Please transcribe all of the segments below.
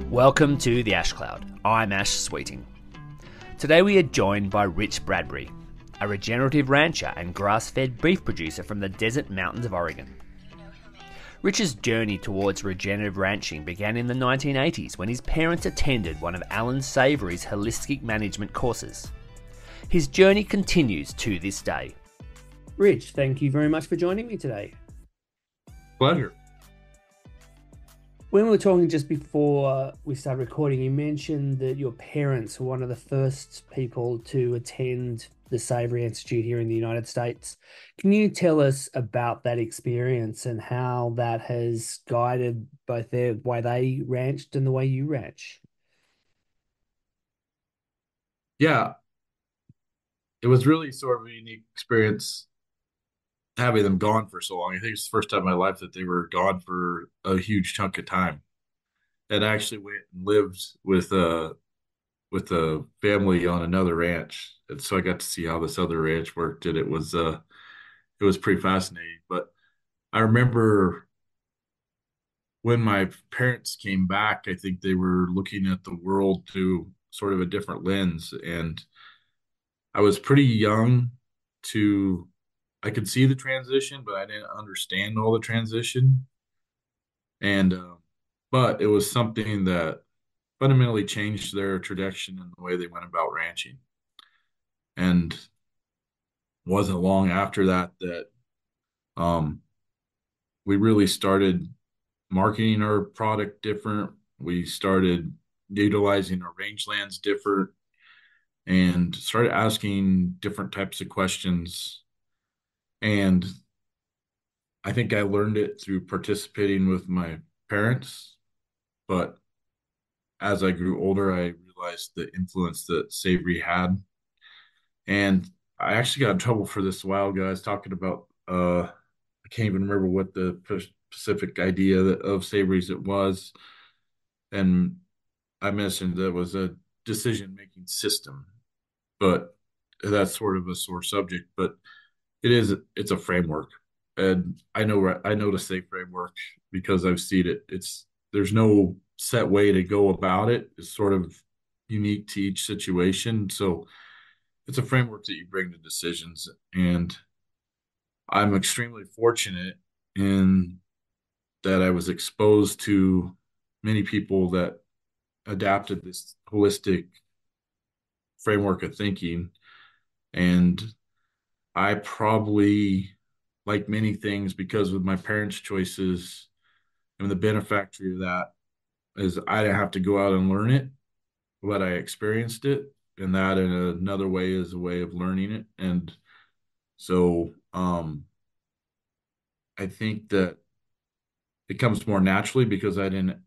Welcome to the Ash Cloud. I'm Ash Sweeting. Today we are joined by Rich Bradbury, a regenerative rancher and grass-fed beef producer from the desert mountains of Oregon. Rich's journey towards regenerative ranching began in the 1980s when his parents attended one of Alan Savory's holistic management courses. His journey continues to this day. Rich, thank you very much for joining me today. Pleasure. When we were talking just before we started recording, you mentioned that your parents were one of the first people to attend the Savory Institute here in the United States. Can you tell us about that experience and how that has guided both the way they ranched and the way you ranch? Yeah, it was really sort of a unique experience having them gone for so long. I think it's the first time in my life that they were gone for a huge chunk of time. And I actually went and lived with a family on another ranch, and so I got to see how this other ranch worked, and it was pretty fascinating. But I remember when my parents came back, I think they were looking at the world through sort of a different lens, and I was pretty young to I could see the transition, but I didn't understand all the transition. And but it was something that fundamentally changed their trajectory and the way they went about ranching. And wasn't long after that that um, we really started marketing our product different. We started utilizing our rangelands different and started asking different types of questions. And I think I learned it through participating with my parents, but as I grew older, I realized the influence that Savory had. And I actually got in trouble for this a while ago. I was talking about, I can't even remember what the specific idea of Savory's it was. And I mentioned that it was a decision-making system, but that's sort of a sore subject. But it's a framework, and I know to say framework because I've seen it. There's no set way to go about it. It's sort of unique to each situation. So it's a framework that you bring to decisions, and I'm extremely fortunate in that I was exposed to many people that adapted this holistic framework of thinking. And I probably, like many things, because of my parents' choices, and the benefactor of that is I didn't have to go out and learn it, but I experienced it. And that in another way is a way of learning it. And so I think that it comes more naturally because I didn't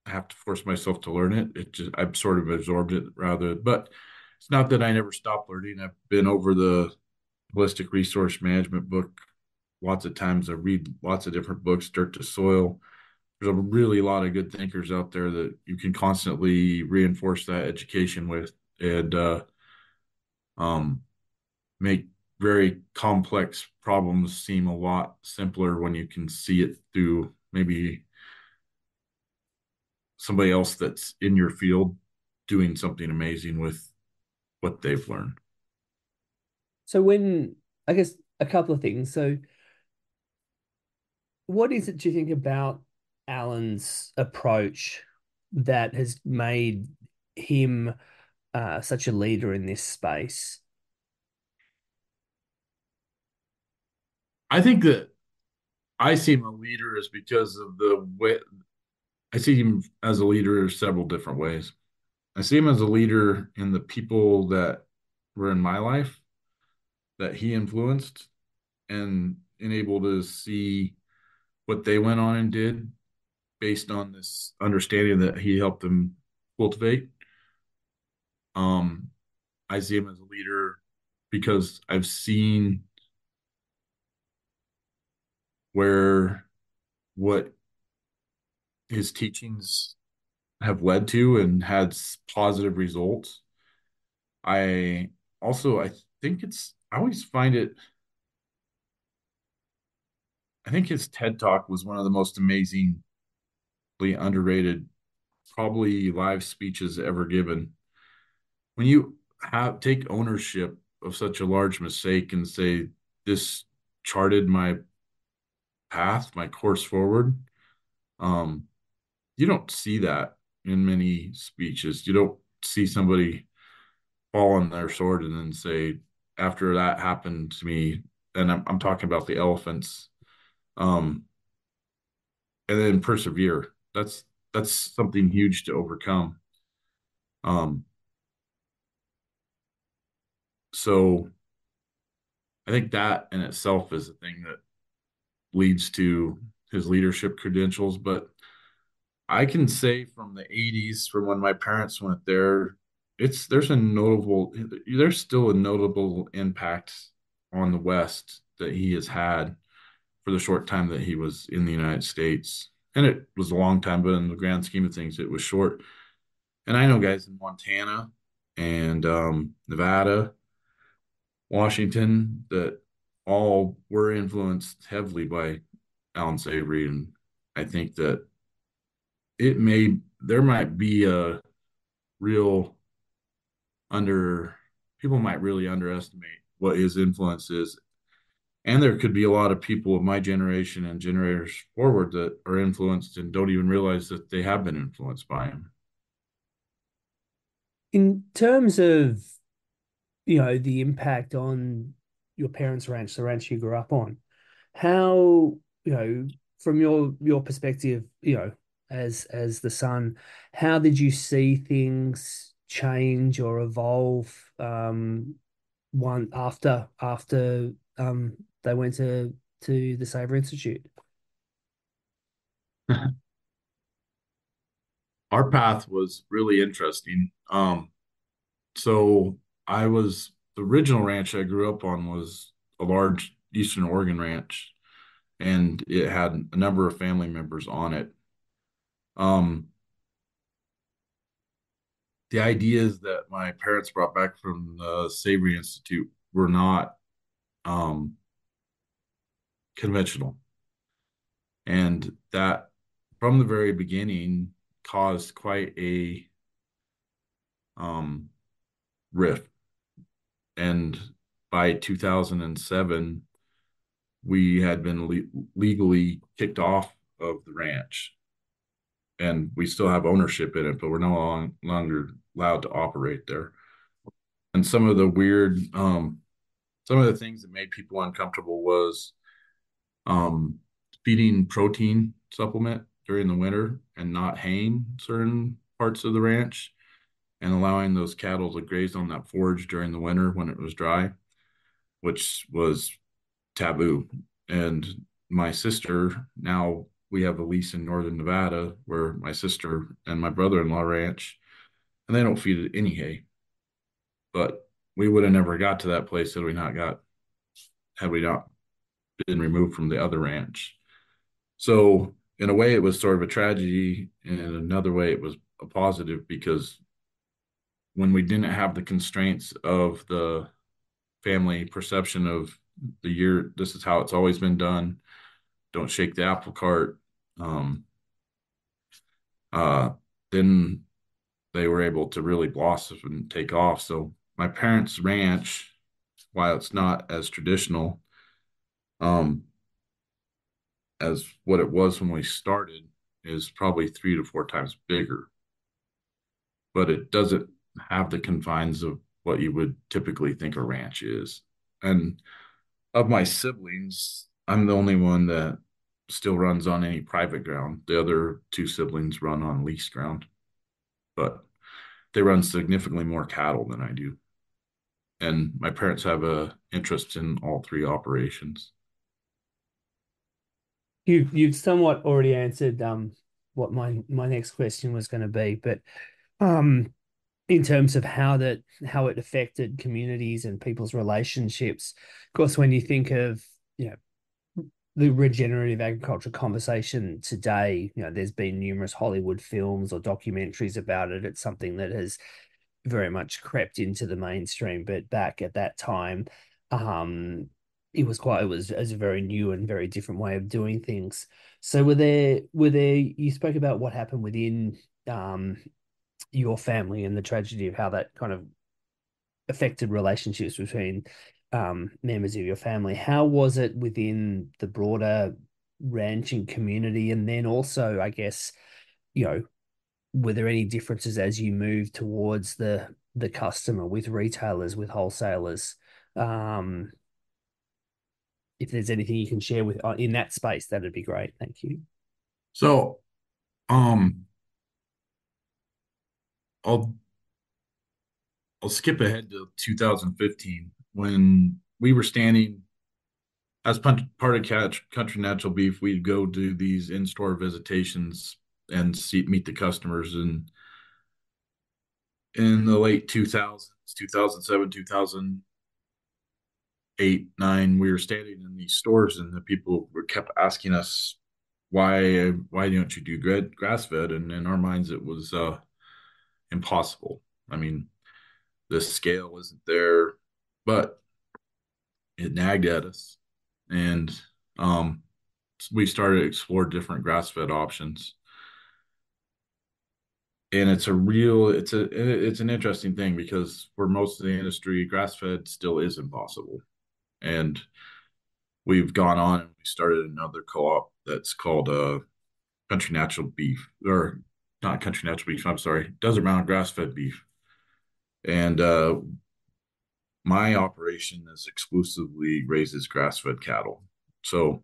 have to force myself to learn it. It just I've sort of absorbed it rather, but it's not that I never stopped learning. I've been over the holistic resource management book lots of times. I read lots of different books, Dirt to Soil. There's a really lot of good thinkers out there that you can constantly reinforce that education with and um, make very complex problems seem a lot simpler when you can see it through maybe somebody else that's in your field doing something amazing with what they've learned. So I guess a couple of things. So what is it do you think about Alan's approach that has made him such a leader in this space? I think that I see him a leader is because of the way I see him as a leader several different ways. I see him as a leader in the people that were in my life that he influenced and able to see what they went on and did based on this understanding that he helped them cultivate. Um, I see him as a leader because I've seen where what his teachings have led to and had positive results. I I think I always find it I think his TED Talk was one of the most amazingly underrated, probably live speeches ever given. When you have take ownership of such a large mistake and say, this charted my path, my course forward, um, you don't see that in many speeches. You don't see somebody fall on their sword and then say, after that happened to me, and I'm talking about the elephants, um, and then persevere. That's something huge to overcome. Um, so I think that in itself is a thing that leads to his leadership credentials. But I can say from the 80s, from when my parents went there, there's still a notable impact on the West that he has had for the short time that he was in the United States. And it was a long time, but in the grand scheme of things, it was short. And I know guys in Montana and Nevada, Washington, that all were influenced heavily by Alan Savory. And I think that there might be a real under, people might really underestimate what his influence is. And there could be a lot of people of my generation and generators forward that are influenced and don't even realize that they have been influenced by him. In terms of, the impact on your parents' ranch, the ranch you grew up on, how, from your perspective, as the son, how did you see things change or evolve one after they went to the Sabre Institute? Our path was really interesting. So the original ranch I grew up on was a large Eastern Oregon ranch, and it had a number of family members on it. Um, the ideas that my parents brought back from the Savory Institute were not um, conventional, and that from the very beginning caused quite a um, rift. And by 2007, we had been legally kicked off of the ranch, and we still have ownership in it, but we're longer allowed to operate there. And some of the things that made people uncomfortable was um, feeding protein supplement during the winter and not haying certain parts of the ranch and allowing those cattle to graze on that forage during the winter when it was dry, which was taboo. And my sister, now we have a lease in northern Nevada where my sister and my brother-in-law ranch, and they don't feed it any hay. But we would have never got to that place had we not been removed from the other ranch. So in a way, it was sort of a tragedy. In another way, it was a positive because when we didn't have the constraints of the family perception of the year, this is how it's always been done. Don't shake the apple cart. Um, uh, then they were able to really blossom and take off. So my parents' ranch, while it's not as traditional um, as what it was when we started, is probably 3 to 4 times bigger. But it doesn't have the confines of what you would typically think a ranch is. And of my siblings, I'm the only one that still runs on any private ground. The other two siblings run on leased ground, but they run significantly more cattle than I do. And my parents have a interest in all three operations. You've somewhat already answered what my next question was going to be, but um in terms of how it affected communities and people's relationships. Of course, when you think of, you know, the regenerative agriculture conversation today, there's been numerous Hollywood films or documentaries about it. It's something that has very much crept into the mainstream, but back at that time, um, it was a very new and very different way of doing things. So you spoke about what happened within um your family and the tragedy of how that kind of affected relationships between members of your family. How was it within the broader ranching community? And then also, I guess, you know, were there any differences as you moved towards the customer with retailers, with wholesalers? Um, if there's anything you can share with in that space, that'd be great. Thank you. So, um, I'll I'll skip ahead to 2015 when we were standing as part of Country Natural Beef. We'd go do these in-store visitations and meet the customers. And in the late 2000s, 2007, 2008, 9, we were standing in these stores, and the people were kept asking us, why don't you do grass fed? And in our minds, it was impossible. I mean, the scale isn't there, but it nagged at us. And um, we started to explore different grass fed options. And it's an interesting thing because for most of the industry, grass fed still is impossible. And we've gone on and we started another co-op that's called Country Natural Beef, or not Country Natural Beef, I'm sorry, Desert Mountain Grass Fed Beef. And my operation is exclusively raises grass fed cattle. So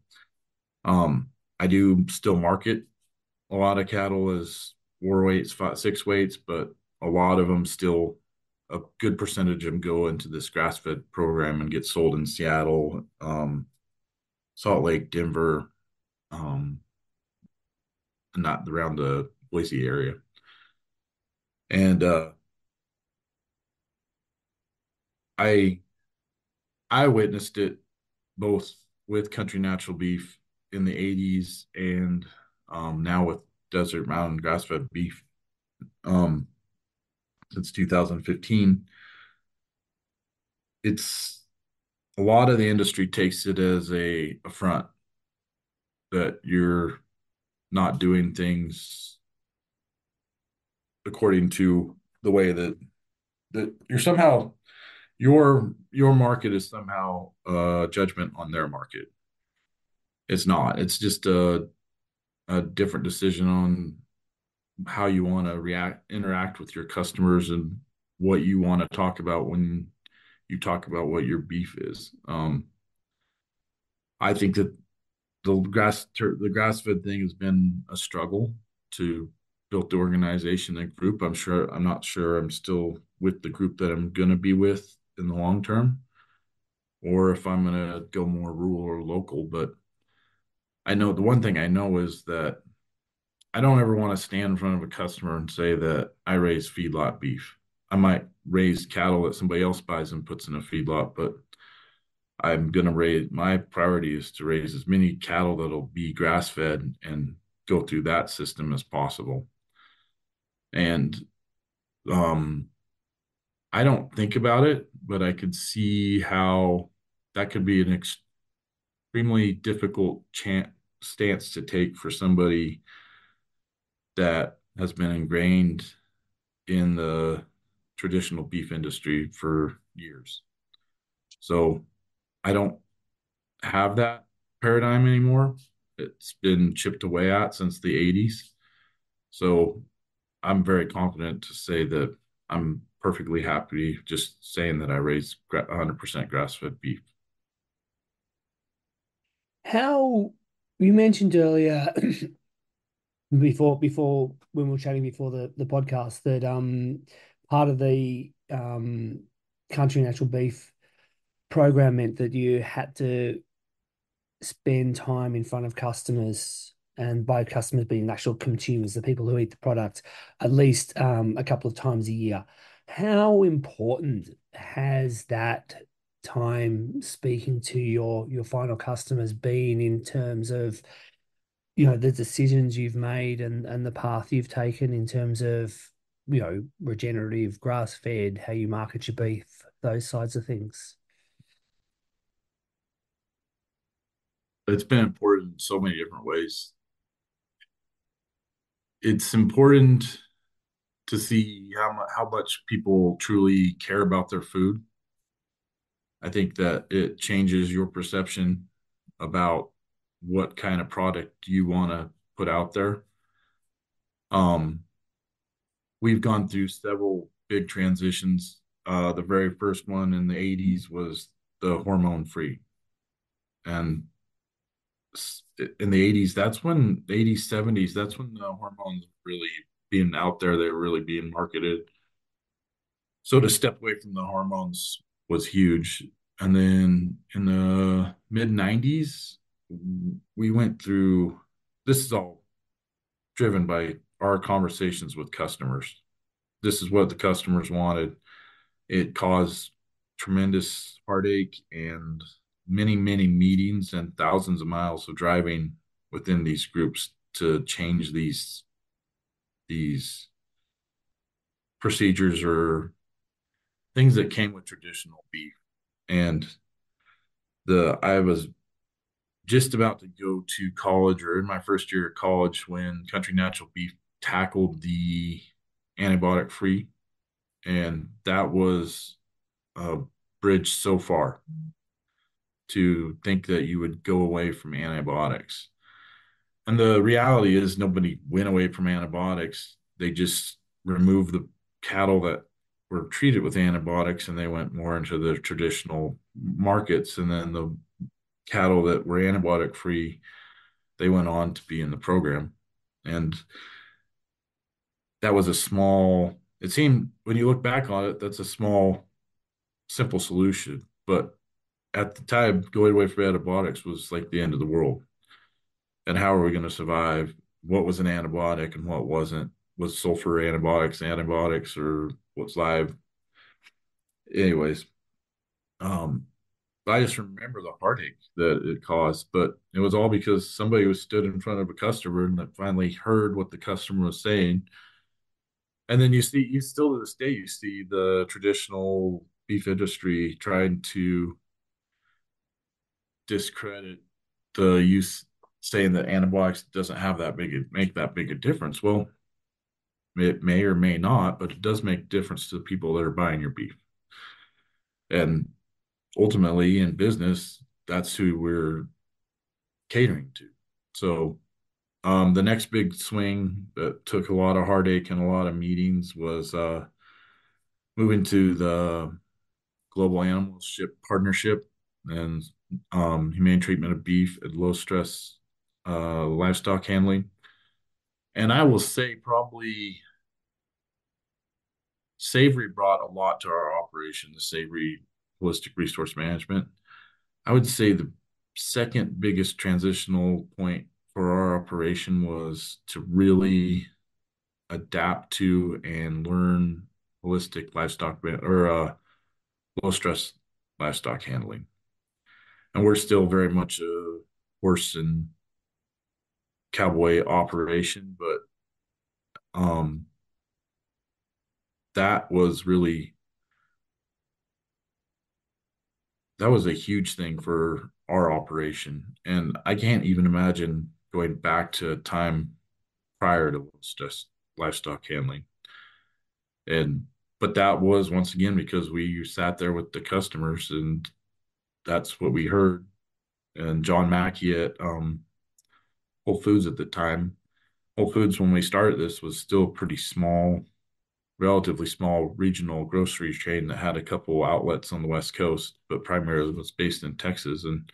I do still market a lot of cattle as 4 weights, 6 weights, but a lot of them still, a good percentage of them go into this grass fed program and get sold in Seattle, Salt Lake, Denver, um, not around the Boise area. And I I witnessed it both with Country Natural Beef in the 80s and now with Desert Mountain Grass Fed Beef um, since 2015. It's a lot of the industry takes it as a affront that you're not doing things according to the way that you're somehow your market is somehow a judgment on their market. It's not. It's just a different decision on how you want to interact with your customers and what you want to talk about when you talk about what your beef is. I think that the grass fed thing has been a struggle to build the organization and group. I'm not sure I'm still with the group that I'm going to be with in the long term, or if I'm going to go more rural or local. But I know the one thing I know is that I don't ever want to stand in front of a customer and say that I raise feedlot beef. I might raise cattle that somebody else buys and puts in a feedlot, but I'm going to raise, my priority is to raise as many cattle that'll be grass fed and go through that system as possible. And um, I don't think about it, but I could see how that could be an extremely difficult stance to take for somebody that has been ingrained in the traditional beef industry for years. So I don't have that paradigm anymore. It's been chipped away at since the 80s. So I'm very confident to say that I'm perfectly happy just saying that I raise 100% grass fed beef. How you mentioned earlier before when we were chatting before the podcast that part of the country natural beef program meant that you had to spend time in front of customers, and by customers being actual consumers, the people who eat the product, at least a couple of times a year. How important has that time speaking to your final customers been in terms of the decisions you've made and the path you've taken in terms of regenerative, grass fed, how you market your beef, those sides of things? It's been important in so many different ways. It's important to see how much people truly care about their food. I think that it changes your perception about what kind of product you want to put out there. Um, we've gone through several big transitions. The very first one in the 80s was the hormone free. And in the 80s, that's when, 80s, 70s, that's when the hormones were really being out there. They were really being marketed. So to step away from the hormones was huge. And then in the mid 90s, we went through this is all driven by our conversations with customers. This is what the customers wanted. It caused tremendous heartache and many, many meetings and thousands of miles of driving within these groups to change these procedures or things that came with traditional beef. And the I was just about to go to college or in my first year of college when Country Natural Beef tackled the antibiotic free. And that was a bridge so far to think that you would go away from antibiotics. And the reality is, nobody went away from antibiotics. They just removed the cattle that were treated with antibiotics and they went more into the traditional markets. And then the cattle that were antibiotic free, they went on to be in the program. And that was a small, it seemed when you look back on it, that's a small, simple solution. But at the time, going away from antibiotics was like the end of the world. And how are we going to survive? What was an antibiotic and what wasn't? Was sulfur antibiotics, or what's live? Anyways, um, I just remember the heartache that it caused, but it was all because somebody was stood in front of a customer and that finally heard what the customer was saying. And then you still to this day, you see the traditional beef industry trying to discredit the use, saying that antibiotics doesn't have that make that big a difference. Well, it may or may not, but it does make a difference to the people that are buying your beef. And ultimately, in business, that's who we're catering to. So, the next big swing that took a lot of heartache and a lot of meetings was moving to the Global Animal Ship Partnership and humane treatment of beef and low stress livestock handling. And I will say, probably Savory brought a lot to our operation, the Savory Holistic Resource Management. I would say the second biggest transitional point for our operation was to really adapt to and learn holistic livestock or low stress livestock handling. And we're still very much a horse and cowboy operation, but um, that was really that was a huge thing for our operation. And I can't even imagine going back to a time prior to just livestock handling. And but that was once again because we sat there with the customers and that's what we heard. And John Mackey at Whole Foods at the time, Whole Foods when we started this was still pretty small, relatively small regional grocery chain that had a couple outlets on the West Coast, but primarily was based in Texas. And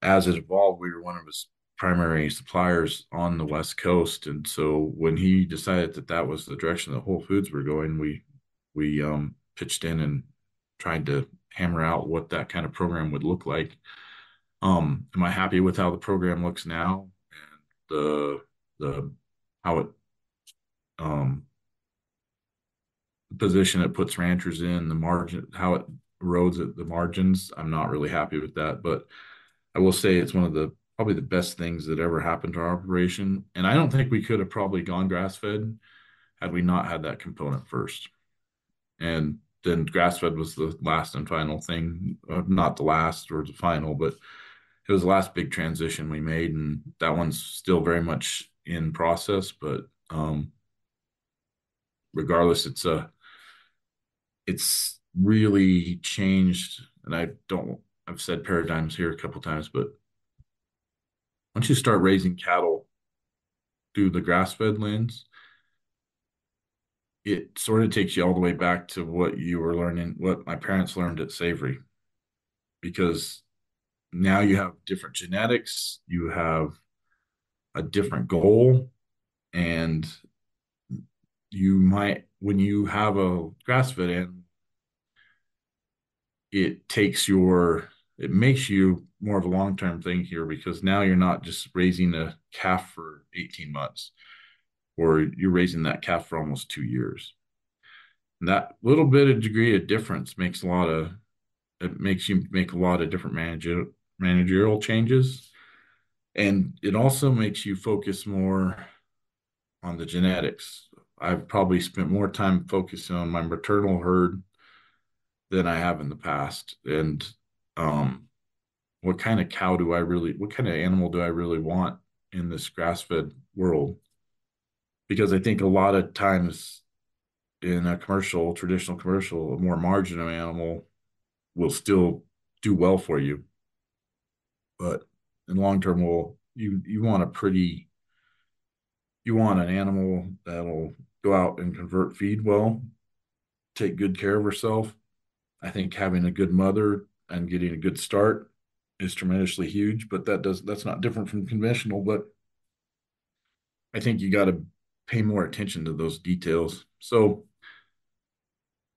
as it evolved, we were one of his primary suppliers on the West Coast. And so when he decided that that was the direction that Whole Foods were going, we pitched in and tried to hammer out what that kind of program would look like. Am I happy with how the program looks now and the how it um, position it puts ranchers in, the margin, how it erodes at the margins? I'm not really happy with that, but I will say it's one of the probably the best things that ever happened to our operation. And I don't think we could have probably gone grass fed had we not had that component first. And then grass fed was the last and final thing, not the last or the final, but it was the last big transition we made, and that one's still very much in process. But regardless, it's really changed. And I've said paradigms here a couple times, but once you start raising cattle through the grass-fed lens, it sort of takes you all the way back to what you were learning, what my parents learned at Savory, because now you have different genetics, you have a different goal, and you might, when you have a grass-fed animal, it takes your, it makes you more of a long-term thing here because now you're not just raising a calf for 18 months, or you're raising that calf for almost 2 years. And that little bit of degree of difference makes a lot of, it makes you make a lot of different managerial changes. And it also makes you focus more on the genetics. I've probably spent more time focusing on my maternal herd than I have in the past. And what kind of cow do I really, what kind of animal do I really want in this grass fed world? Because I think a lot of times in a commercial, traditional commercial, a more marginal animal will still do well for you. But in long term, will you want a pretty, you want an animal that'll go out and convert feed well, take good care of herself. I think having a good mother and getting a good start is tremendously huge, but that's not different from conventional. But I think you got to pay more attention to those details. So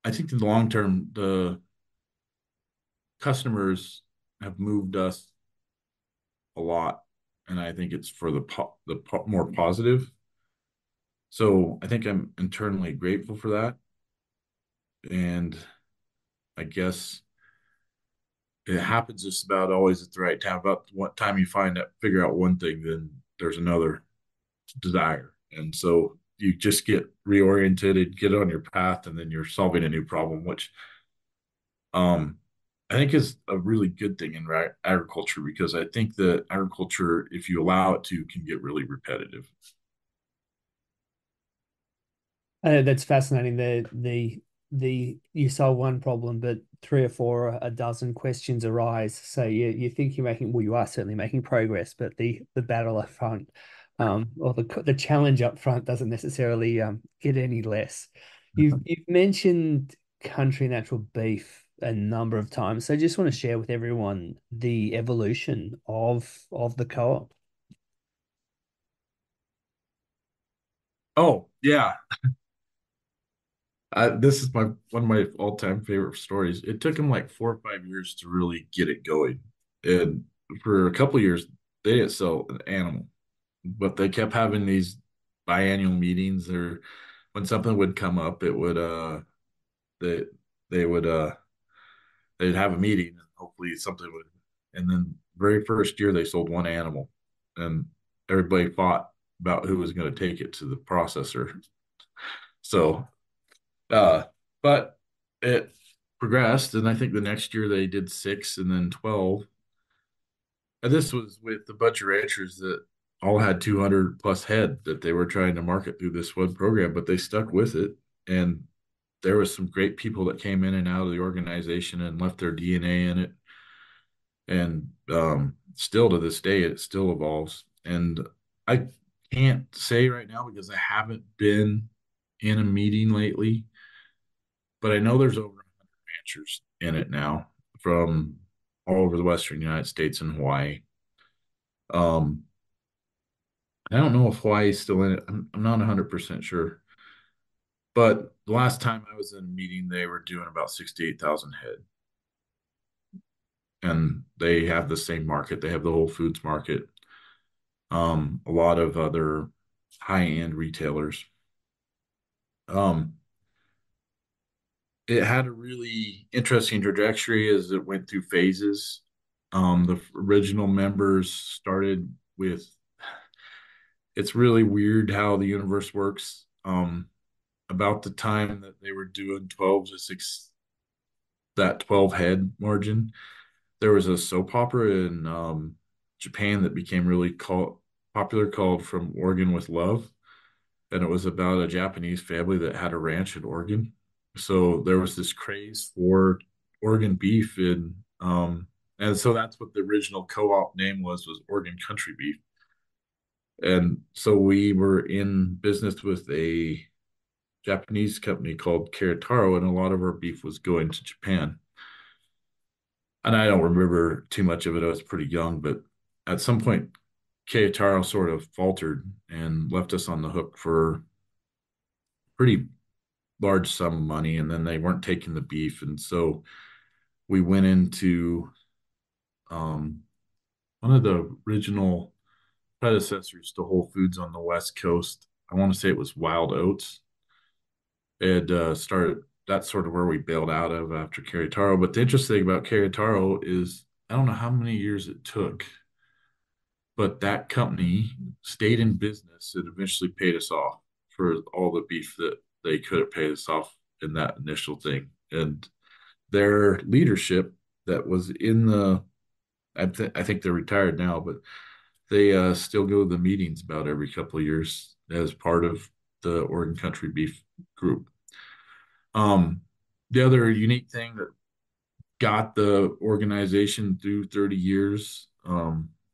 I think in the long term, the customers have moved us a lot, and I think it's for more positive. So I think I'm internally grateful for that, and I guess it happens just about always at the right time. About what time you figure out one thing, then there's another desire. And so you just get reoriented, get on your path, and then you're solving a new problem, which um, I think is a really good thing in agriculture because I think that agriculture, if you allow it to, can get really repetitive. That's fascinating. The you solve one problem, but three or four, a dozen questions arise. So you think you're making, well, you are certainly making progress, but the battle up front, or the challenge up front doesn't necessarily get any less. You've mentioned country natural beef a number of times, so I just want to share with everyone the evolution of the co-op. Oh yeah, this is my one of my all-time favorite stories. It took them like 4 or 5 years to really get it going, and for a couple of years they didn't sell an animal, but they kept having these biannual meetings, or when something would come up, it would they they would they'd have a meeting and hopefully something would, and then very first year they sold one animal, and everybody fought about who was going to take it to the processor. So uh but it progressed, and I think the next year they did six and then 12. And this was with the bunch of ranchers that all had 200 plus head that they were trying to market through this one program, but they stuck with it. And there was some great people that came in and out of the organization and left their DNA in it. And still to this day, it still evolves. And I can't say right now because I haven't been in a meeting lately, but I know there's over 100 ranchers in it now from all over the Western United States and Hawaii. Um, I don't know if Hawaii's still in it. I'm not 100% sure. But the last time I was in a meeting, they were doing about 68,000 head. And they have the same market. They have the Whole Foods market, a lot of other high-end retailers. Um, it had a really interesting trajectory as it went through phases. The original members started with, it's really weird how the universe works. About the time that they were doing 12 to 6, that 12 head margin, there was a soap opera in Japan that became really popular called From Oregon with Love. And it was about a Japanese family that had a ranch in Oregon. So there was this craze for Oregon beef and so that's what the original co-op name was Oregon Country Beef. And so we were in business with a Japanese company called Keretaro, and a lot of our beef was going to Japan. And I don't remember too much of it. I was pretty young, but at some point, Keretaro sort of faltered and left us on the hook for pretty large sum of money, and then they weren't taking the beef, and so we went into um, one of the original predecessors to Whole Foods on the West Coast. I want to say it was Wild Oats. It started. That's sort of where we bailed out of after Caritaro. But the interesting thing about Caritaro is I don't know how many years it took, but that company stayed in business and eventually paid us off for all the beef that they could have paid us off in that initial thing. And their leadership that was in the I think they're retired now, but they still go to the meetings about every couple of years as part of the Oregon Country Beef Group. Um, the other unique thing that got the organization through 30 years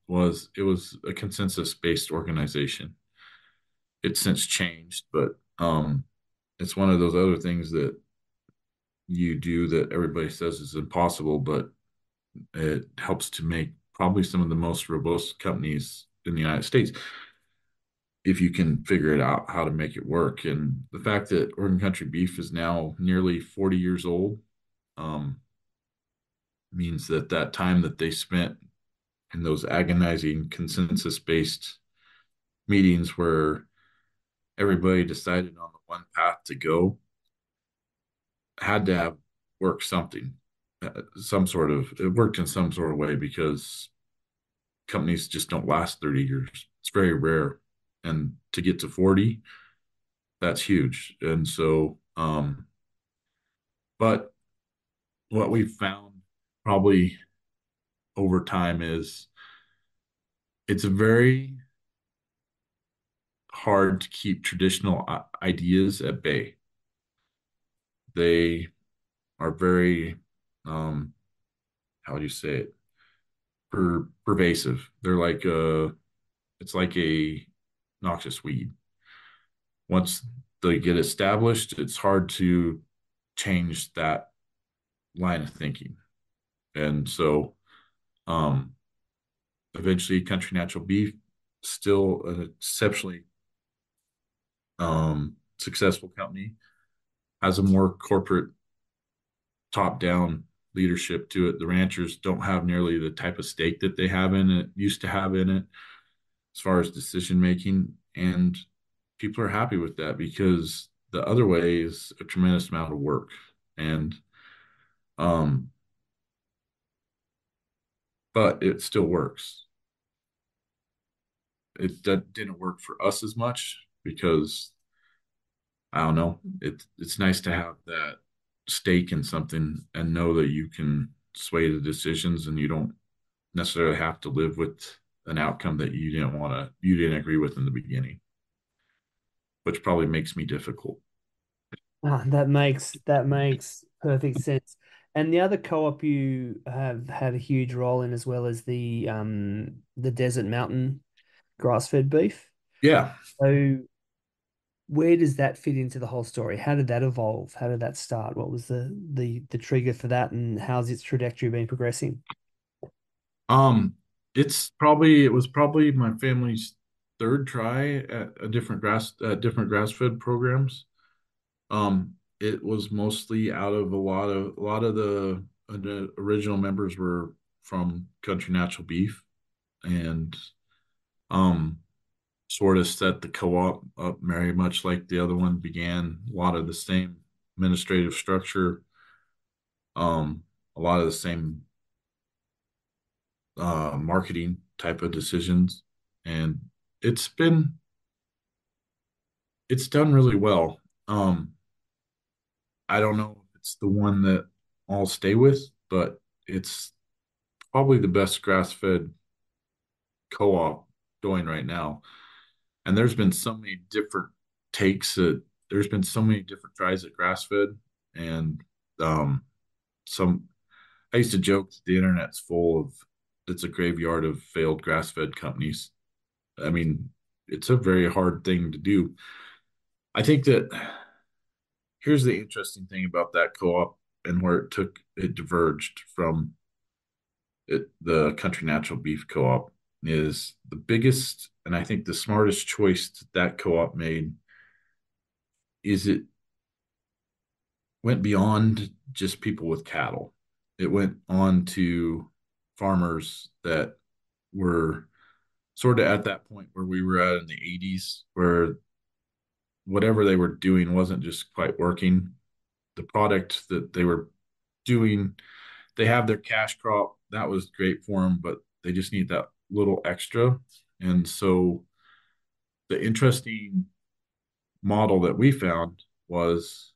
was it was a consensus based organization. It's since changed, but it's one of those other things that you do that everybody says is impossible, but it helps to make probably some of the most robust companies in the United States if you can figure it out how to make it work. And the fact that Oregon Country Beef is now nearly 40 years old um, means that that time that they spent in those agonizing consensus based meetings where everybody decided on the one path to go had to have worked something, some sort of, it worked in some sort of way because companies just don't last 30 years. It's very rare. And to get to 40, that's huge. And so, but what we've found probably over time is it's very hard to keep traditional ideas at bay. They are very, um, how do you say it? Pervasive. They're like it's like a noxious weed. Once they get established, it's hard to change that line of thinking. And so, um, eventually, Country Natural Beef, still an exceptionally successful company, has a more corporate top down leadership to it. The ranchers don't have nearly the type of stake that they have in it, used to have in it, as far as decision making. And people are happy with that because the other way is a tremendous amount of work. And, um, but it still works. Didn't work for us as much because I don't know. It's nice to have that stake in something and know that you can sway the decisions and you don't necessarily have to live with an outcome that you didn't agree with in the beginning, which probably makes me difficult. Ah, that makes perfect sense. And the other co-op you have had a huge role in as well as the Desert Mountain grass-fed beef. Yeah. So where does that fit into the whole story? How did that evolve? How did that start? What was the trigger for that, and how's its trajectory been progressing? Um, it was probably my family's third try at different grass fed programs. It was mostly out of a lot of the original members were from Country Natural Beef and um sort of set the co-op up very much like the other one began. A lot of the same administrative structure, a lot of the same marketing type of decisions, and it's been it's done really well. Um, I don't know if it's the one that I'll stay with, but it's probably the best grass-fed co-op going right now, and there's been so many different takes that there's been so many different tries at grass-fed, and um, some I used to joke that the internet's full of it's a graveyard of failed grass-fed companies. I mean, it's a very hard thing to do. I think that here's the interesting thing about that co-op and where it diverged from the country natural beef co-op is the biggest and I think the smartest choice that co-op made is it went beyond just people with cattle. It went on to farmers that were sort of at that point where we were at in the 80s, where whatever they were doing wasn't just quite working. The product that they were doing, they have their cash crop. That was great for them, but they just need that little extra. And so the interesting model that we found was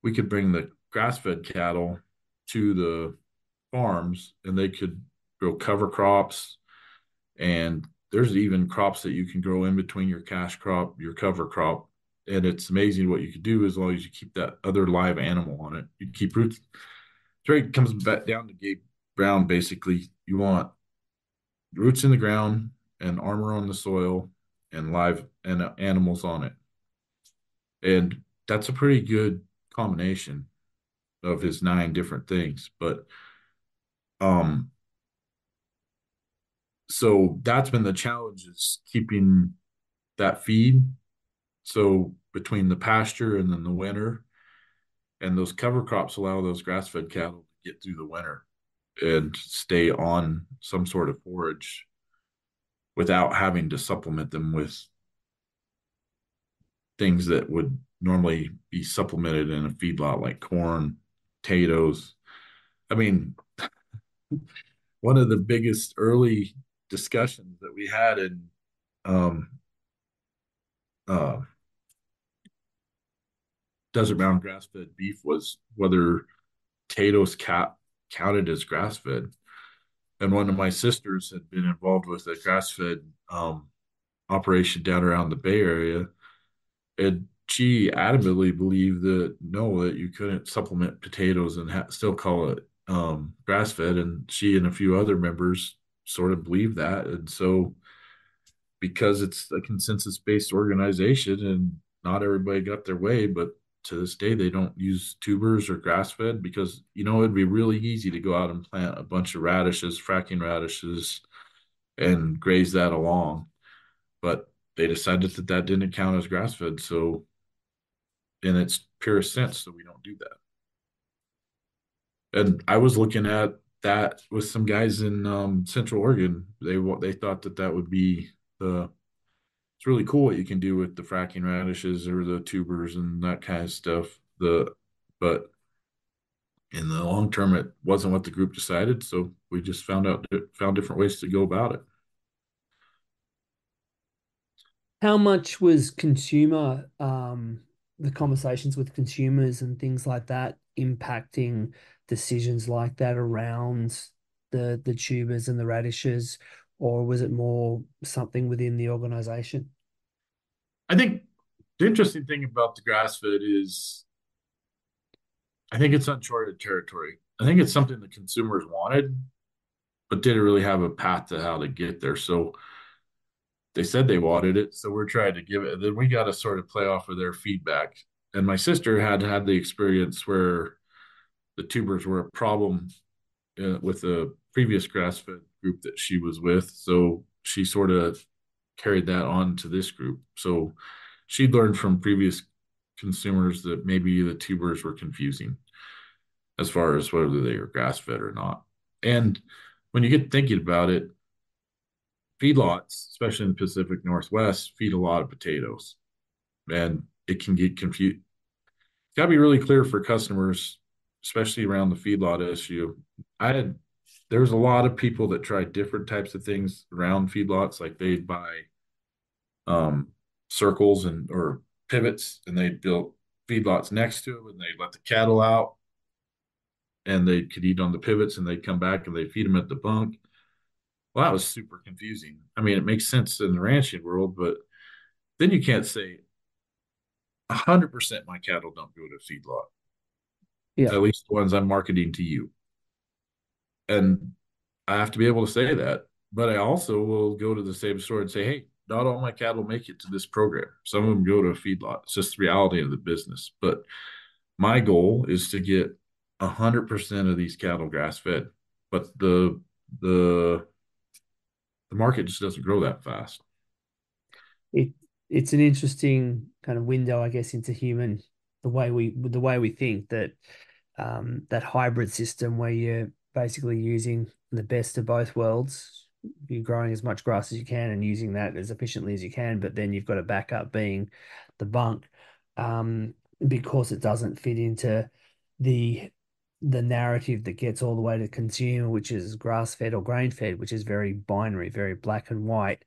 we could bring the grass-fed cattle to the farms and they could grow cover crops, and there's even crops that you can grow in between your cash crop, your cover crop, and it's amazing what you could do as long as you keep that other live animal on it. You keep roots. It comes back down to Gabe Brown. Basically, you want roots in the ground and armor on the soil and live and animals on it, and that's a pretty good combination of his nine different things. But um, so that's been the challenge is keeping that feed. So between the pasture and then the winter, and those cover crops allow those grass-fed cattle to get through the winter and stay on some sort of forage without having to supplement them with things that would normally be supplemented in a feedlot like corn, potatoes. I mean, one of the biggest early discussions that we had in um, uh, desert mountain grass-fed beef was whether potatoes counted as grass-fed. And one of my sisters had been involved with a grass-fed operation down around the Bay Area, and she adamantly believed that no, that you couldn't supplement potatoes and still call it grass-fed. And she and a few other members sort of believe that, and so because it's a consensus-based organization and not everybody got their way, but to this day they don't use tubers or grass-fed because it'd be really easy to go out and plant a bunch of radishes, fracking radishes, and graze that along. But they decided that that didn't count as grass-fed, so in its purest sense, so we don't do that. And I was looking at that with some guys in Central Oregon. They thought that that would be the it's really cool what you can do with the fracking radishes or the tubers and that kind of stuff. But in the long term, it wasn't what the group decided, so we just found different ways to go about it. How much was the conversations with consumers and things like that impacting decisions like that around the tubers and the radishes, or was it more something within the organization? I think the interesting thing about the grass fed is I think it's uncharted territory. I think it's something the consumers wanted, but didn't really have a path to how to get there. So they said they wanted it, so we're trying to give it. And then we got to sort of play off of their feedback. And my sister had the experience where the tubers were a problem with a previous grass fed group that she was with. So she sort of carried that on to this group. So she'd learned from previous consumers that maybe the tubers were confusing as far as whether they were grass fed or not. And when you get thinking about it, feedlots, especially in the Pacific Northwest, feed a lot of potatoes, and it can get confused. It's got to be really clear for customers, especially around the feedlot issue. I had there was a lot of people that tried different types of things around feedlots, like they'd buy um, circles and or pivots, and they'd build feedlots next to them, and they'd let the cattle out, and they could eat on the pivots, and they'd come back and they'd feed them at the bunk. Well, that was super confusing. I mean, it makes sense in the ranching world, but then you can't say 100% my cattle don't go to feedlot, Yeah. at least the ones I'm marketing to you. And I have to be able to say that. But I also will go to the same store and say, hey, not all my cattle make it to this program. Some of them go to a feedlot. It's just the reality of the business. But my goal is to get 100% of these cattle grass fed. But the the market just doesn't grow that fast. it it's an interesting kind of window, I guess, into human the way we think that that hybrid system where you're basically using the best of both worlds. You're growing as much grass as you can and using that as efficiently as you can, but then you've got a backup being the bunk, because it doesn't fit into the the narrative that gets all the way to consumer, which is grass fed or grain fed, which is very binary, very black and white.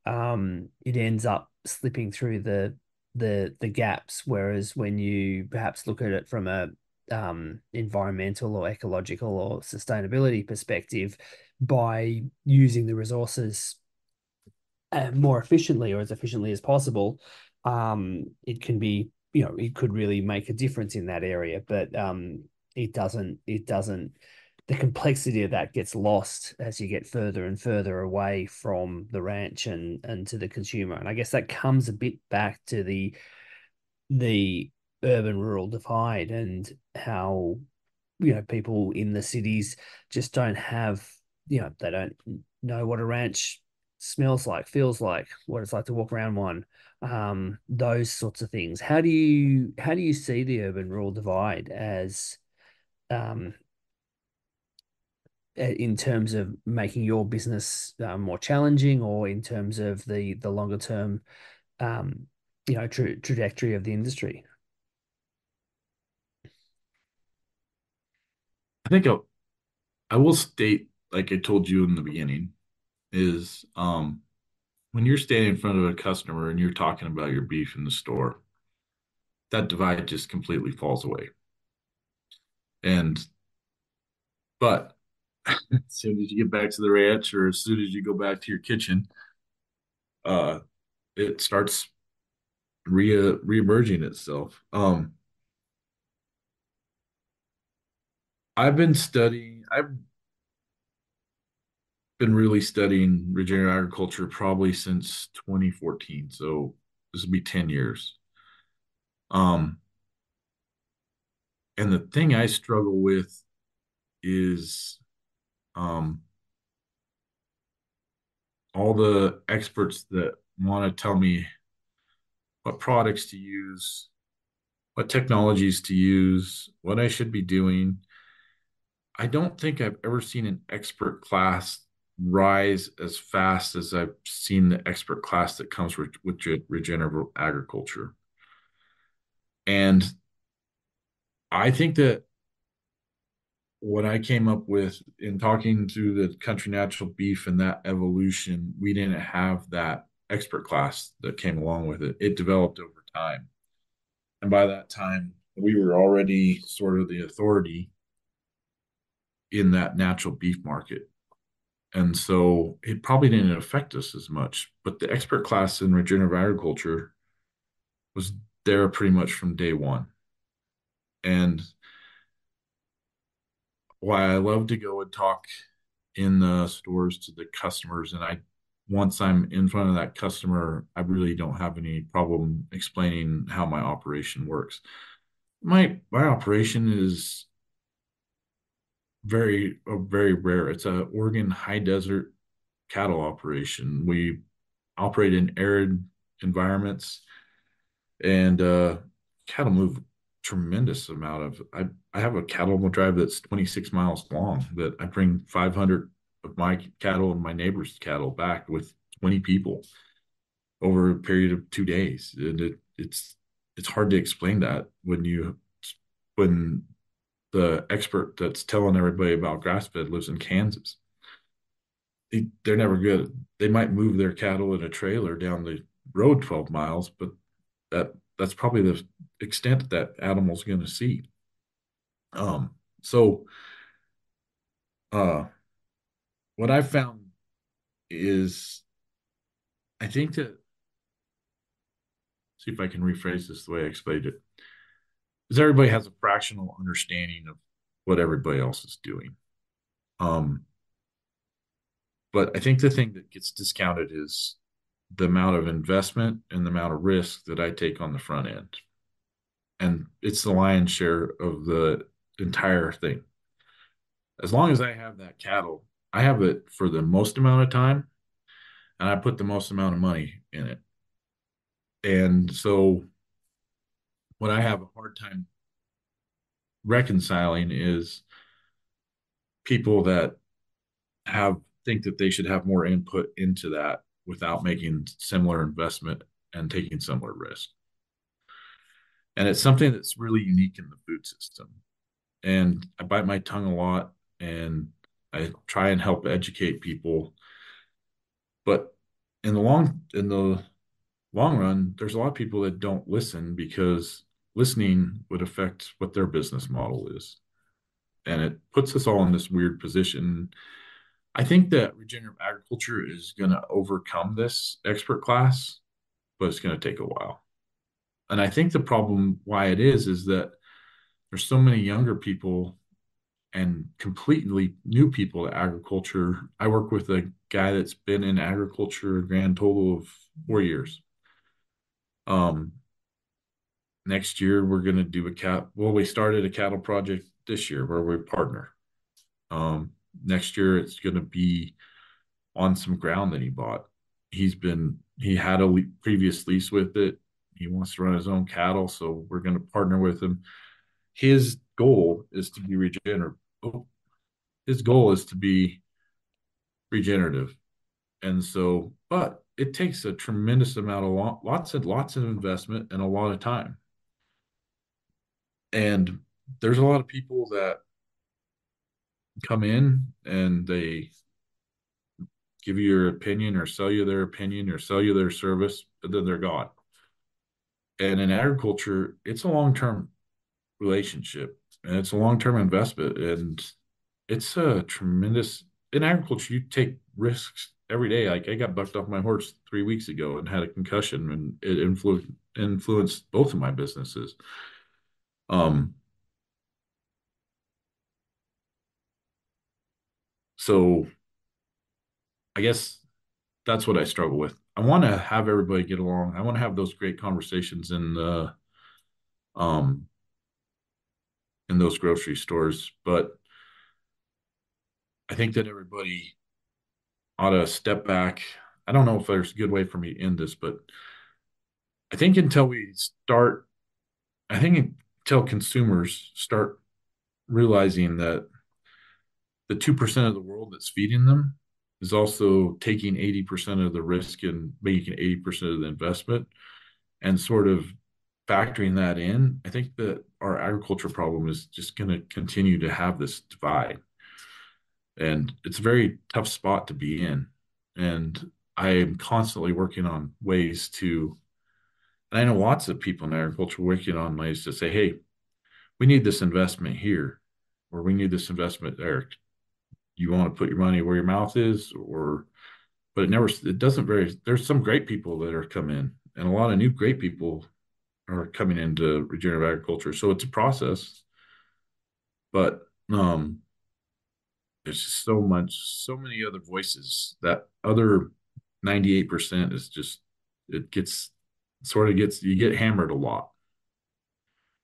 It ends up slipping through the gaps. Whereas when you perhaps look at it from a environmental or ecological or sustainability perspective, by using the resources more efficiently or as efficiently as possible, it can be, it could really make a difference in that area. But it doesn't, the complexity of that gets lost as you get further and further away from the ranch and to the consumer. And I guess that comes a bit back to the urban rural divide and how, people in the cities just don't have, they don't know what a ranch smells like, feels like, what it's like to walk around one, those sorts of things. How do you see the urban rural divide as, um in terms of making your business more challenging, or in terms of the longer term, um trajectory of the industry? I think I will state, like I told you in the beginning, is when you're standing in front of a customer and you're talking about your beef in the store, that divide just completely falls away. And but as soon as you get back to the ranch or as soon as you go back to your kitchen, uh, it starts reemerging itself. I've been really studying regenerative agriculture probably since 2014. So this will be 10 years. Um, and the thing I struggle with is um, all the experts that want to tell me what products to use, what technologies to use, what I should be doing. I don't think I've ever seen an expert class rise as fast as I've seen the expert class that comes with regenerative agriculture. And I think that what I came up with in talking to the country natural beef and that evolution, we didn't have that expert class that came along with it. It developed over time. And by that time, we were already sort of the authority in that natural beef market. And so it probably didn't affect us as much. But the expert class in regenerative agriculture was there pretty much from day one. And why I love to go and talk in the stores to the customers, and once I'm in front of that customer, I really don't have any problem explaining how my operation works. My operation is very rare. It's a Oregon high desert cattle operation. We operate in arid environments, and cattle move tremendous amount of. I have a cattle drive that's 26 miles long that I bring 500 of my cattle and my neighbor's cattle back with 20 people over a period of 2 days, and it's hard to explain that when the expert that's telling everybody about grass fed lives in Kansas. They're never good. They might move their cattle in a trailer down the road 12 miles, but that's probably the extent that animal's going to see. So uh, what I found is I think that, see if I can rephrase this the way I explained it, is everybody has a fractional understanding of what everybody else is doing. Um, but I think the thing that gets discounted is the amount of investment and the amount of risk that I take on the front end. And it's the lion's share of the entire thing. As long as I have that cattle, I have it for the most amount of time and I put the most amount of money in it. And so what I have a hard time reconciling is people that have think that they should have more input into that without making similar investment and taking similar risk. And it's something that's really unique in the food system. And I bite my tongue a lot and I try and help educate people. But in the long run, there's a lot of people that don't listen because listening would affect what their business model is. And it puts us all in this weird position. I think that regenerative agriculture is going to overcome this expert class, but it's going to take a while. And I think the problem why it is that there's so many younger people and completely new people to agriculture. I work with a guy that's been in agriculture a grand total of 4 years. Um, Next year we're going to do we started a cattle project this year where we partner. Um, Next year it's going to be on some ground that he bought. He had a previous lease with it. He wants to run his own cattle, so we're going to partner with him. His goal is to be regenerative. His goal is to be regenerative, and so, but it takes a tremendous amount of lots of investment and a lot of time. And there's a lot of people that come in and they give you your opinion or sell you their opinion or sell you their service, but then they're gone. And in agriculture, it's a long-term relationship and it's a long-term investment. And it's a tremendous, in agriculture, you take risks every day. Like I got bucked off my horse 3 weeks ago and had a concussion and it influenced both of my businesses. Um, so I guess that's what I struggle with. I want to have everybody get along. I want to have those great conversations um in those grocery stores, but I think that everybody ought to step back. I don't know if there's a good way for me to end this, but I think until we start, I think until consumers start realizing that the 2% of the world that's feeding them is also taking 80% of the risk and making 80% of the investment and sort of factoring that in, I think that our agriculture problem is just going to continue to have this divide. And it's a very tough spot to be in. And I am constantly working on ways to, and I know lots of people in agriculture working on ways to say, hey, we need this investment here, or we need this investment there. You want to put your money where your mouth is, or, but it doesn't very, there's some great people that are coming in, and a lot of new great people are coming into regenerative agriculture. So it's a process, but there's just so many other voices. That other 98% is just, it gets, you get hammered a lot.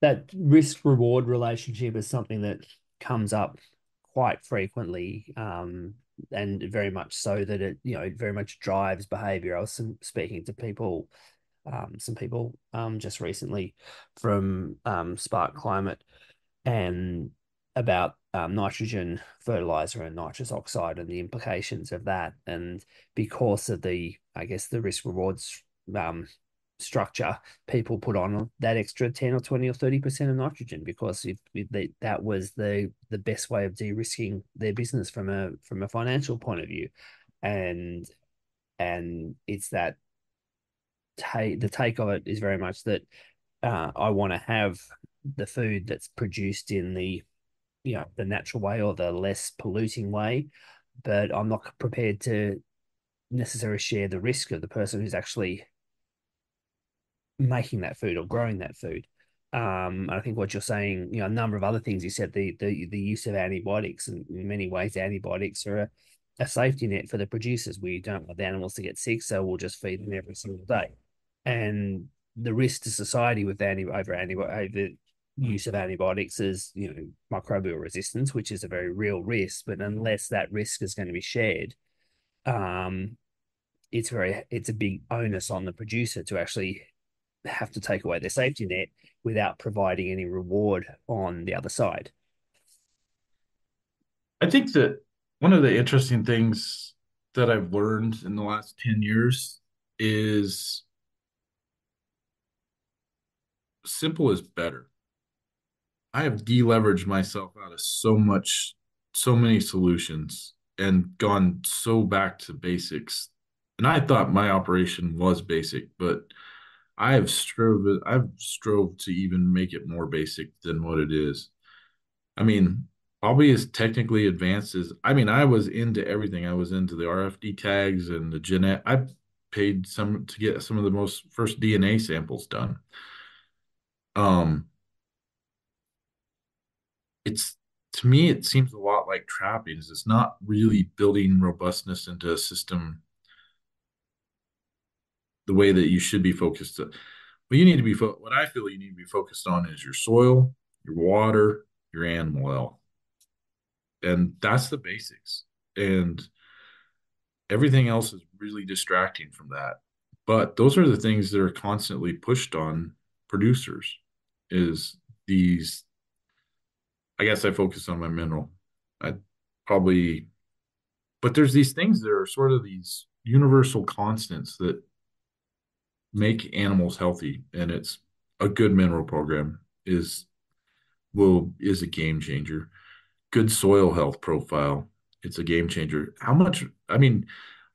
That risk reward relationship is something that comes up quite frequently, and very much so that it very much drives behavior. I was speaking to some people just recently from Spark Climate and about nitrogen fertilizer and nitrous oxide and the implications of that. And because of I guess, the risk rewards structure, people put on that extra 10 or 20 or 30% of nitrogen because if that was the best way of de-risking their business from a financial point of view. And it's that the take of it is very much that I want to have the food that's produced in the natural way or the less polluting way, but I'm not prepared to necessarily share the risk of the person who's actually making that food or growing that food. And I think what you're saying, a number of other things you said, the use of antibiotics, and in many ways, antibiotics are a safety net for the producers. We don't want the animals to get sick, so we'll just feed them every single day. And the risk to society with over use of antibiotics is, microbial resistance, which is a very real risk. But unless that risk is going to be shared, um, it's a big onus on the producer to actually have to take away their safety net without providing any reward on the other side. I think that one of the interesting things that I've learned in the last 10 years is simple is better. I have deleveraged myself out of so many solutions and gone so back to basics. And I thought my operation was basic, but I've strove to even make it more basic than what it is. I mean, probably as technically advanced as I was into everything. I was into the RFD tags and the genet. I paid some to get some of the most first DNA samples done. Um, it's to me, it seems a lot like trappings. It's not really building robustness into a system the way that you should be focused. What you need to be what I feel you need to be focused on is your soil, your water, your animal health, and that's the basics. And everything else is really distracting from that. But those are the things that are constantly pushed on producers. Is these? I guess I focus on my mineral. I probably but there's these things that are sort of these universal constants that make animals healthy, and it's a good mineral program is a game changer. Good soil health profile, it's a game changer. How much, are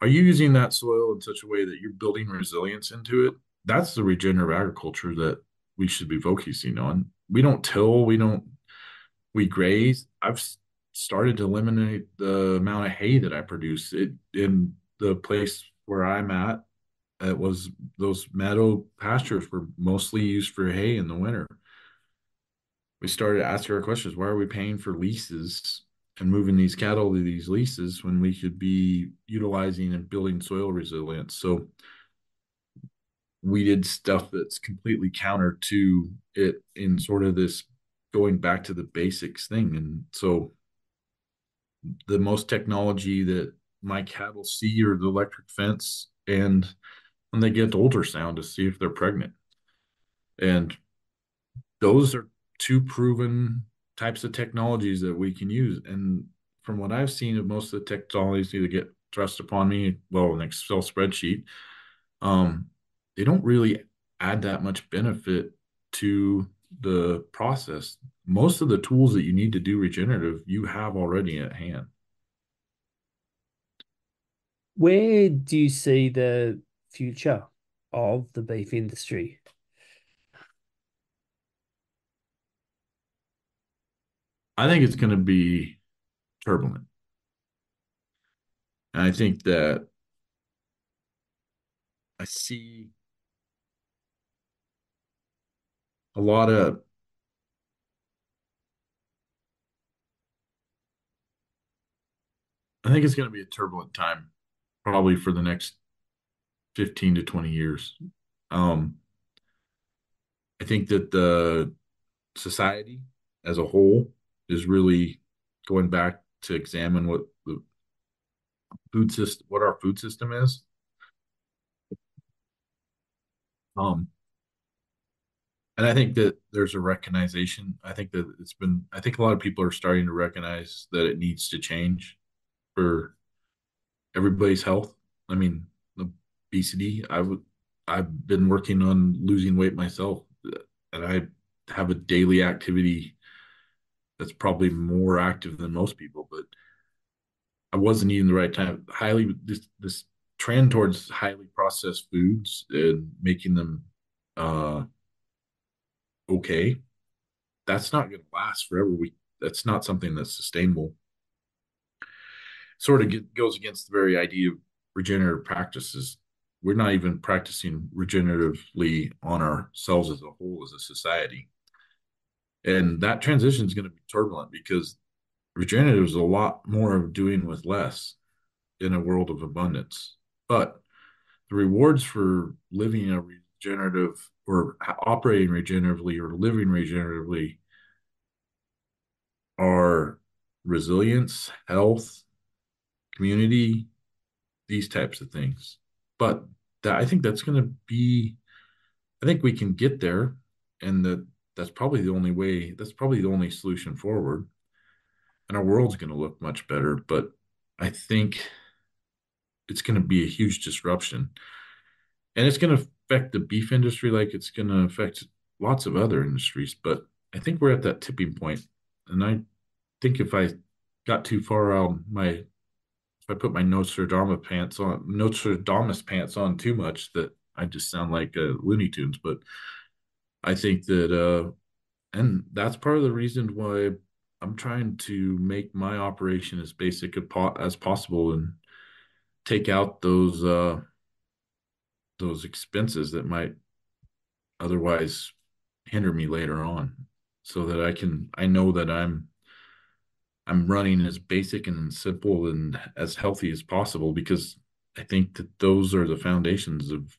you using that soil in such a way that you're building resilience into it? That's the regenerative agriculture that we should be focusing on. We don't till, we graze. I've started to eliminate the amount of hay that I produce. It in the place where I'm at, it was those meadow pastures were mostly used for hay in the winter. We started asking our questions: why are we paying for leases and moving these cattle to these leases when we could be utilizing and building soil resilience? So we did stuff that's completely counter to it in sort of this going back to the basics thing. And so the most technology that my cattle see are the electric fence, and when they get ultrasound to see if they're pregnant. And those are two proven types of technologies that we can use. And from what I've seen of most of the technologies that get thrust upon me, well, an Excel spreadsheet, um, they don't really add that much benefit to the process. Most of the tools that you need to do regenerative, you have already at hand. Where do you see the future of the beef industry? I think it's going to be turbulent. And I think that I see a lot of, I think it's going to be a turbulent time, probably for the next 15 to 20 years. Um, I think that the society as a whole is really going back to examine what the food system, what our food system is. Um, and I think that there's a recognition. I think that I think a lot of people are starting to recognize that it needs to change for everybody's health. I mean, obesity, I've been working on losing weight myself, and I have a daily activity that's probably more active than most people, but I wasn't eating the right time. This trend towards highly processed foods and making them uh okay, that's not going to last forever. We That's not something that's sustainable. Sort of goes against the very idea. regenerative practices, we're not even practicing regeneratively on ourselves as a whole, as a society. And that transition is going to be turbulent because regenerative is a lot more of doing with less in a world of abundance. But the rewards for living a regenerative or operating regeneratively or living regeneratively are resilience, health, community, these types of things. But I think that's going to be, I think we can get there, and that's probably the only way. That's probably the only solution forward, and our world's going to look much better. But I think it's going to be a huge disruption, and it's going to affect the beef industry like it's going to affect lots of other industries. But I think we're at that tipping point, and I think if I got too far out my if I put my Nostradamus pants on too much, that I just sound like Looney Tunes. But I think that, and that's part of the reason why I'm trying to make my operation as basic as possible and take out those expenses that might otherwise hinder me later on, so that I know that I'm running as basic and simple and as healthy as possible, because I think that those are the foundations of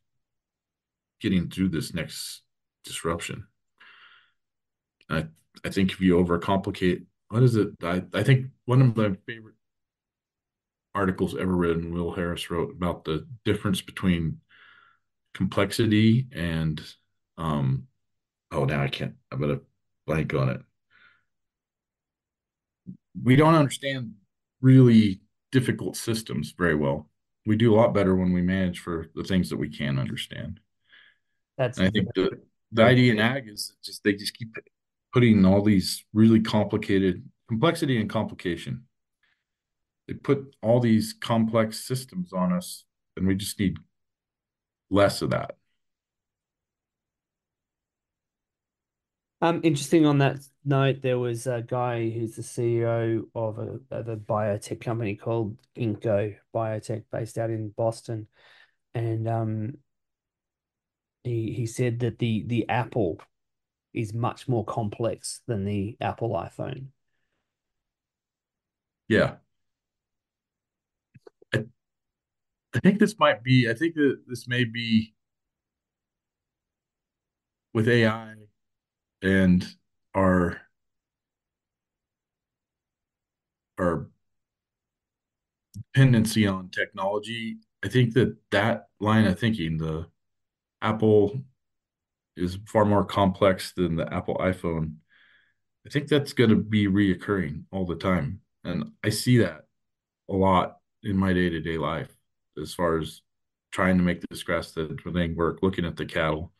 getting through this next disruption. I I think if you overcomplicate, what is it? I think one of my favorite articles ever written, Will Harris wrote about the difference between complexity and oh, now I can't, I'm gonna blank on it. We don't understand really difficult systems very well. We do a lot better when we manage for the things that we can understand. That's And I very, think the very idea in ag is just they just keep putting all these really complicated complexity and complication. They put all these complex systems on us, and we just need less of that. Interesting on that note, there was a guy who's the CEO of a biotech company called Ginkgo Biotech based out in Boston. And he said that the Apple is much more complex than the Apple iPhone. Yeah. I, I think this might be, I think that this may be with AI and our our dependency on technology. I think that that line of thinking, the Apple is far more complex than the Apple iPhone. I think that's going to be reoccurring all the time. And I see that a lot in my day-to-day life as far as trying to make this grass-fed thing work, looking at the cattle.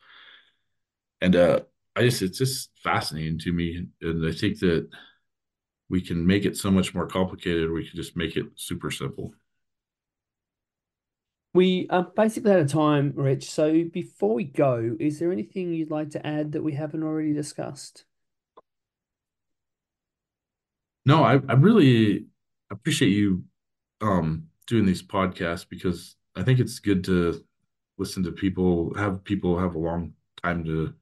And it's just fascinating to me. And I think that we can make it so much more complicated. We can just make it super simple. We are basically out of time, Rich. So before we go, is there anything you'd like to add that we haven't already discussed? No, I really appreciate you doing these podcasts, because I think it's good to listen to people have a long time to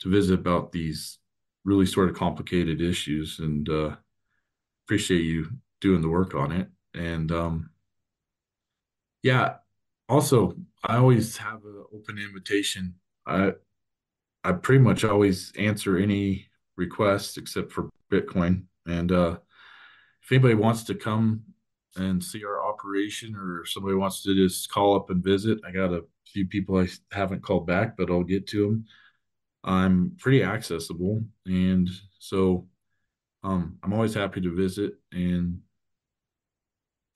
visit about these really sort of complicated issues, and appreciate you doing the work on it. And yeah, also I always have an open invitation. I pretty much always answer any requests except for Bitcoin. And if anybody wants to come and see our operation, or somebody wants to just call up and visit, I got a few people I haven't called back, but I'll get to them. I'm pretty accessible, and so I'm always happy to visit and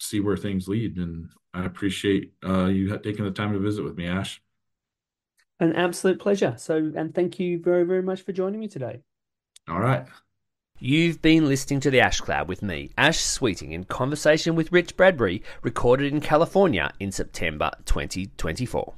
see where things lead. And I appreciate you taking the time to visit with me, Ash. An absolute pleasure. So, and thank you very, very much for joining me today. All right. You've been listening to The Ash Cloud with me, Ash Sweeting, in conversation with Rich Bradbury, recorded in California in September 2024.